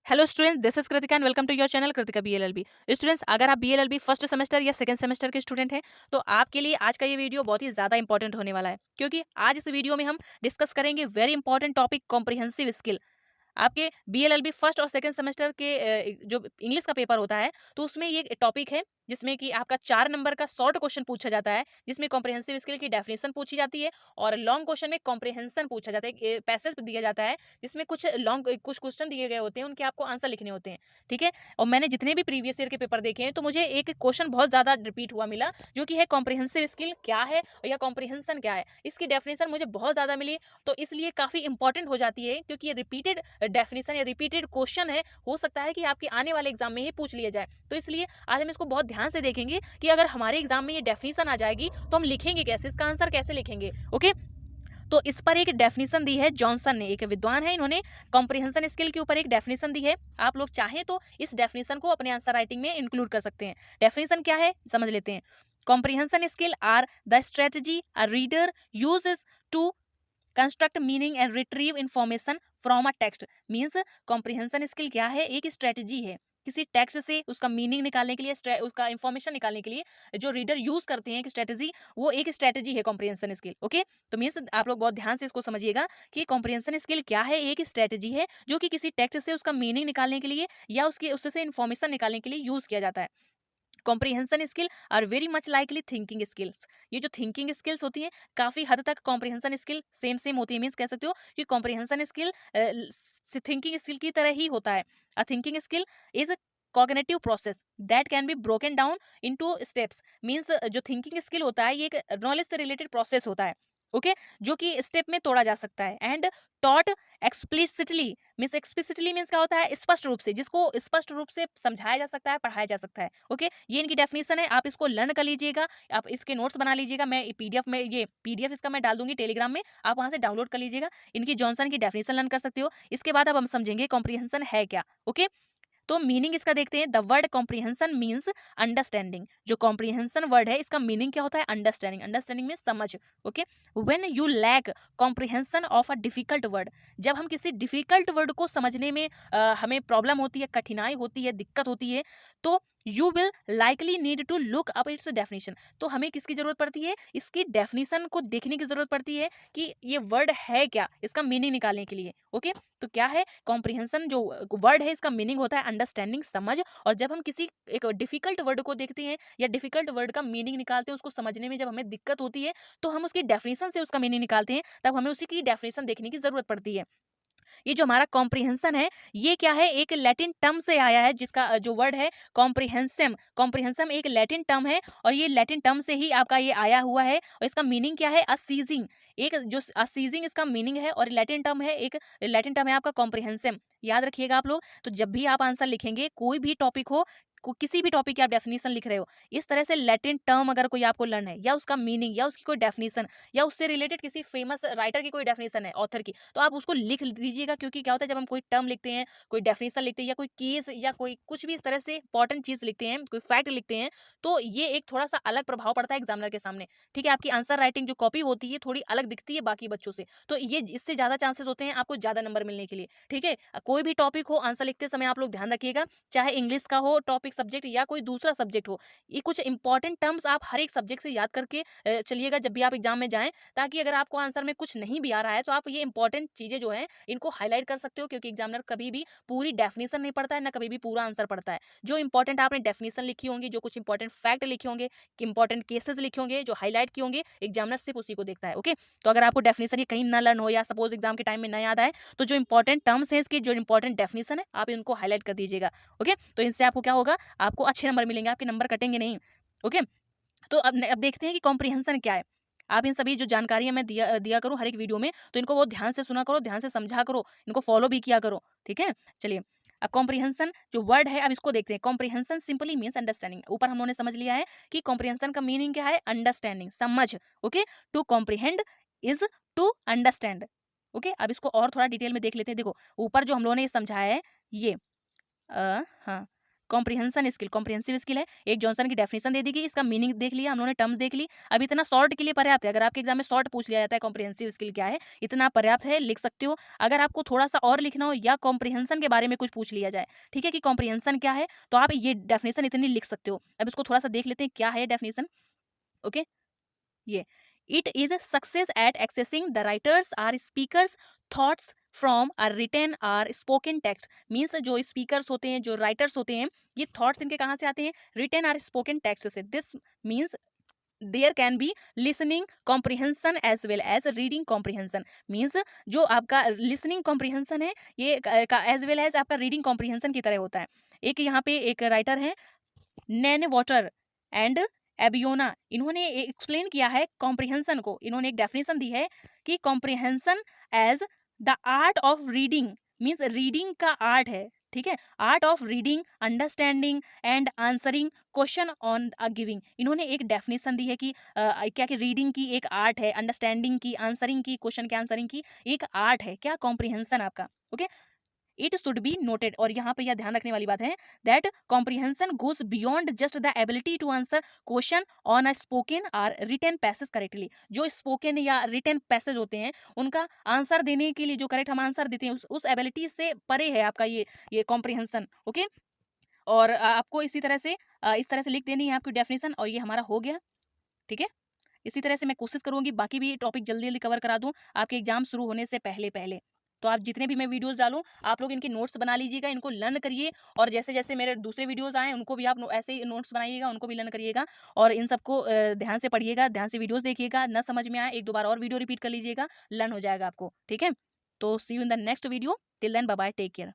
Hello students, this is Kritika and welcome to your channel Kritika BLLB. Students, अगर आप BLLB first semester या second semester के student हैं तो आपके लिए आज का ये वीडियो बहुत ही ज़्यादा इंपॉर्टेंट होने वाला है, क्योंकि आज इस वीडियो में हम डिस्कस करेंगे very important topic comprehensive skill. आपके बीएलएलबी फर्स्ट और सेकंड सेमेस्टर के जो इंग्लिश का पेपर होता है तो उसमें ये टॉपिक है जिसमें कि आपका 4 नंबर का शॉर्ट क्वेश्चन पूछा जाता है, जिसमें कॉम्प्रिहेंसिव स्किल की डेफिनेशन पूछी जाती है और लॉन्ग क्वेश्चन में कॉम्प्रिहेंशन पूछा जाता है। एक पैसेज दिया जाता है जिसमें कुछ क्वेश्चन दिए गए होते हैं, उनके आपको आंसर लिखने होते हैं। ठीक है। और मैंने जितने भी प्रीवियस ईयर के पेपर देखे हैं तो मुझे एक क्वेश्चन बहुत ज्यादा रिपीट हुआ मिला, जो कि है कॉम्प्रिहेंसिव स्किल क्या है या कॉम्प्रिहेंशन क्या है। इसकी डेफिनेशन मुझे बहुत ज्यादा मिली, तो इसलिए काफी इंपॉर्टेंट हो जाती है, क्योंकि ये रिपीटेड डेफिनेशन या रिपीटेड क्वेश्चन है, हो सकता है कि आपके आने वाले एग्जाम में ही पूछ लिया जाए। तो इसलिए आज हम इसको बहुत ध्यान से देखेंगे कि अगर हमारे एग्जाम में ये डेफिनेशन आ जाएगी तो हम लिखेंगे कैसे, इसका आंसर कैसे लिखेंगे। ओके। तो इस पर एक डेफिनेशन दी है जॉनसन ने, एक विद्वान है, इन्होंने कॉम्प्रिहेंशन स्किल के ऊपर एक डेफिनेशन दी है। आप लोग चाहें तो इस डेफिनेशन को अपने आंसर राइटिंग में इंक्लूड कर सकते हैं। डेफिनेशन क्या है समझ लेते हैं। Comprehension skill are the strategy a reader uses to construct meaning and retrieve information from a text. Means comprehension skill क्या है, एक स्ट्रेटजी है किसी टेक्स्ट से उसका मीनिंग निकालने के लिए, उसका इंफॉर्मेशन निकालने के लिए जो रीडर यूज करते हैं एक स्ट्रेटजी, वो एक स्ट्रेटजी है कॉम्प्रिहेंशन स्किल। ओके। तो मीन्स आप लोग बहुत ध्यान से इसको समझिएगा कि कॉम्प्रिहेंशन स्किल क्या है, एक स्ट्रेटजी है जो कि किसी टेक्स्ट से उसका मीनिंग निकालने के लिए या उसके उससे इंफॉर्मेशन निकालने के लिए यूज किया जाता है। Comprehension skill are very much likely thinking skills. ये जो थिंकिंग स्किल्स होती हैं काफी हद तक कॉम्प्रिहेंशन स्किल सेम सेम होती है। मीन्स कह सकते हो कि कॉम्प्रिहेंशन स्किल थिंकिंग स्किल की तरह ही होता है। A thinking skill is cognitive process that can be broken down into steps. Means जो थिंकिंग स्किल होता है ये एक नॉलेज से रिलेटेड प्रोसेस होता है। ओके। जो कि स्टेप में तोड़ा जा सकता है and taught explicitly. Means explicitly means क्या होता है, स्पष्ट रूप से, जिसको स्पष्ट रूप से समझाया जा सकता है, पढ़ाया जा सकता है। ओके। ये इनकी डेफिनेशन है, आप इसको लर्न कर लीजिएगा, आप इसके नोट्स बना लीजिएगा। मैं पीडीएफ में, ये पीडीएफ इसका मैं डाल दूंगी टेलीग्राम में, आप वहां से डाउनलोड कर लीजिएगा। इनकी जॉनसन की डेफिनेशन लर्न कर सकते हो। इसके बाद अब हम समझेंगे कॉम्प्रिहेंशन है क्या। ओके। तो मीनिंग इसका देखते हैं। The word comprehension means understanding. जो कॉम्प्रिहेंशन वर्ड है इसका मीनिंग क्या होता है, अंडरस्टैंडिंग। अंडरस्टैंडिंग में समझ। Okay. When you lack comprehension of a difficult word. जब हम किसी डिफिकल्ट वर्ड को समझने में हमें प्रॉब्लम होती है, कठिनाई होती है, दिक्कत होती है, तो you will likely need to look up its definition. तो हमें किसकी जरूरत पड़ती है, इसकी डेफिनेशन को देखने की जरूरत पड़ती है कि ये वर्ड है क्या, इसका मीनिंग निकालने के लिए। ओके। तो क्या है कॉम्प्रिहेंशन, जो वर्ड है इसका मीनिंग होता है अंडरस्टैंडिंग, समझ। और जब हम किसी एक डिफिकल्ट वर्ड को देखते हैं या डिफिकल्ट वर्ड का मीनिंग निकालते हैं, उसको समझने में जब हमें दिक्कत होती है तो हम उसकी डेफिनेशन से उसका मीनिंग निकालते हैं, तब हमें उसी की डेफिनेशन देखने की जरूरत पड़ती है। ये जो हमारा कॉम्प्रिहेंशन है ये क्या है, एक लैटिन टर्म से आया है, जिसका जो वर्ड है कॉम्प्रिहेंसिम। कॉम्प्रिहेंसिम एक लैटिन टर्म है और ये लैटिन टर्म से ही आपका ये आया हुआ है, और इसका मीनिंग क्या है, असीजिंग। एक जो असीजिंग इसका मीनिंग है, और लैटिन टर्म है, एक लैटिन टर्म है आपका कॉम्प्रिहेंसिम। याद रखिएगा आप लोग। तो जब भी आप आंसर लिखेंगे, कोई भी टॉपिक हो, किसी भी टॉपिक की आप डेफिनेशन लिख रहे हो, इस तरह से लैटिन टर्म अगर कोई आपको लर्न है, या उसका मीनिंग, या उसकी कोई डेफिनेशन, या उससे रिलेटेड किसी फेमस राइटर की कोई डेफिनेशन है, ऑथर की, तो आप उसको लिख दीजिएगा। क्योंकि क्या होता है, जब हम कोई टर्म लिखते हैं, कोई डेफिनेशन लिखते हैं, या कोई केस, या कोई कुछ भी इस तरह से इंपॉर्टेंट चीज लिखते हैं, कोई फैक्ट लिखते हैं, तो ये एक थोड़ा सा अलग प्रभाव पड़ता है एग्जामिनर के सामने। ठीक है। आपकी आंसर राइटिंग जो कॉपी होती है थोड़ी अलग दिखती है बाकी बच्चों से, तो ये इससे ज्यादा चांसेस होते हैं आपको ज्यादा नंबर मिलने के लिए। ठीक है। कोई भी टॉपिक हो, आंसर लिखते समय आप लोग ध्यान रखिएगा, चाहे इंग्लिश का हो टॉपिक सब्जेक्ट या कोई दूसरा सब्जेक्ट हो, ये कुछ इंपॉर्टेंट टर्म्स आप हर एक सब्जेक्ट से याद करके चलिएगा जब भी आप एग्जाम में जाएं, ताकि अगर आपको आंसर में कुछ नहीं भी आ रहा है तो आप ये इंपॉर्टेंट चीजें जो हैं इनको हाईलाइट कर सकते हो। क्योंकि एग्जामिनर कभी भी पूरी डेफिनेशन नहीं पढ़ता है, ना कभी भी पूरा आंसर पढ़ता है। जो इंपॉर्टेंट आपने डेफिनेशन लिखी होंगी, जो कुछ इंपॉर्टेंट फैक्ट लिखे होंगे, इंपॉर्टेंट केसेस लिखे होंगे, जो हाईलाइट किए होंगे, एग्जामिनर सिर्फ उसी को देखता है। ओके। तो अगर आपको डेफिनेशन ये कहीं ना लर्न हो, या सपोज एग्जाम के टाइम में ना याद आए, तो जो इंपॉर्टेंट टर्म्स है, इसकी जो इंपॉर्टेंट डेफिनेशन है, आप इनको हाईलाइट कर दीजिएगा। ओके। तो इनसे आपको क्या होगा, आपको अच्छे नंबर मिलेंगे, आपके नंबर कटेंगे नहीं। ओके। तो अब देखते हैं कि कॉम्प्रिहेंशन क्या है। आप इन सभी जो जानकारियां मैं दिया दिया करूं हर एक वीडियो में, तो इनको बहुत ध्यान से सुना करो, ध्यान से समझा करो, इनको फॉलो भी किया करो। ठीक है। चलिए, अब कॉम्प्रिहेंशन जो वर्ड है, अब इसको देखते हैं। Comprehension simply means understanding. ऊपर हम लोगों ने समझ लिया है कि कॉम्प्रिहेंशन का मीनिंग क्या है, अंडरस्टैंडिंग, समझ। Okay. To comprehend is to understand. Okay. अब इसको और थोड़ा डिटेल में देख लेते हैं। देखो, ऊपर जो हम लोगों ने ये समझाया है, ये हाँ, कॉम्प्रिहेंशन स्किल, कॉम्प्रिहेंसिव स्किल है। एक जॉनसन की डेफिनेशन दे दी गई, इसका मीनिंग देख लिया हम लोगों ने, टर्म्स देख ली। अब इतना शॉर्ट के लिए पर्याप्त है। अगर आपके एग्जाम में शॉर्ट पूछ लिया जाता है कॉम्प्रिहेंसिव स्किल क्या है, इतना पर्याप्त है, लिख सकते हो। अगर आपको थोड़ा सा और लिखना हो या कॉम्प्रिहेंशन के बारे में कुछ पूछ लिया जाए, ठीक है, कि कॉम्प्रिहेंशन क्या है, तो आप ये डेफिनेशन इतनी लिख सकते हो। अब इसको थोड़ा सा देख लेते हैं क्या है डेफिनेशन। ओके, ये it is success at accessing the writer's or speaker's thoughts from a written or spoken text. Means जो स्पीकर्स होते हैं, जो राइटर्स होते हैं, ये थॉट्स इनके कहाँ से आते हैं, रिटन आर स्पोकन टेक्स्ट से। This means there can be listening comprehension as well as reading comprehension. Means जो आपका लिसनिंग कॉम्प्रिहेंशन है, ये एज वेल एज आपका रीडिंग कॉम्प्रिहेंशन की तरह होता है। एक यहाँ पे एक राइटर है, नैन वाटर एंड एबियोना, इन्होंने एक्सप्लेन किया है कॉम्प्रिहेंशन को। इन्होंने एक डेफिनेशन दी है कि comprehension as the art of reading, means reading का आर्ट है, ठीक है, art of reading, understanding and answering question on a giving. इन्होंने एक डेफिनेशन दी है कि क्या कि रीडिंग की एक आर्ट है, अंडरस्टैंडिंग की, आंसरिंग की, क्वेश्चन के आंसरिंग की एक आर्ट है, क्या, कॉम्प्रिहेंशन आपका। Okay, it should be noted, और यहाँ पे यह ध्यान रखने वाली बात है that comprehension goes beyond just the ability to answer question on a spoken और रिटन पैसेज करेक्टली। जो स्पोकन या रिटन पैसेज होते हैं, उनका आंसर देने के लिए जो करेक्ट हम आंसर देते हैं, उस एबिलिटी से परे है आपका ये कॉम्प्रिहेंशन। ओके, और आपको इसी तरह से इस तरह से लिख देनी है आपकी डेफिनेशन, और ये हमारा हो गया, ठीक है। इसी तरह से मैं कोशिश करूंगी बाकी भी टॉपिक जल्दी जल्दी कवर करा दूं आपके एग्जाम शुरू होने से पहले पहले। तो आप जितने भी मैं वीडियोस डालूं, आप लोग इनके नोट्स बना लीजिएगा, इनको लर्न करिए, और जैसे जैसे मेरे दूसरे वीडियोस आए उनको भी आप ऐसे ही नोट्स बनाइएगा, उनको भी लर्न करिएगा, और इन सबको ध्यान से पढ़िएगा, ध्यान से वीडियोस देखिएगा। न समझ में आए, एक दो बार और वीडियो रिपीट कर लीजिएगा, लर्न हो जाएगा आपको, ठीक है। तो see you in the next video, till then bye bye, take care.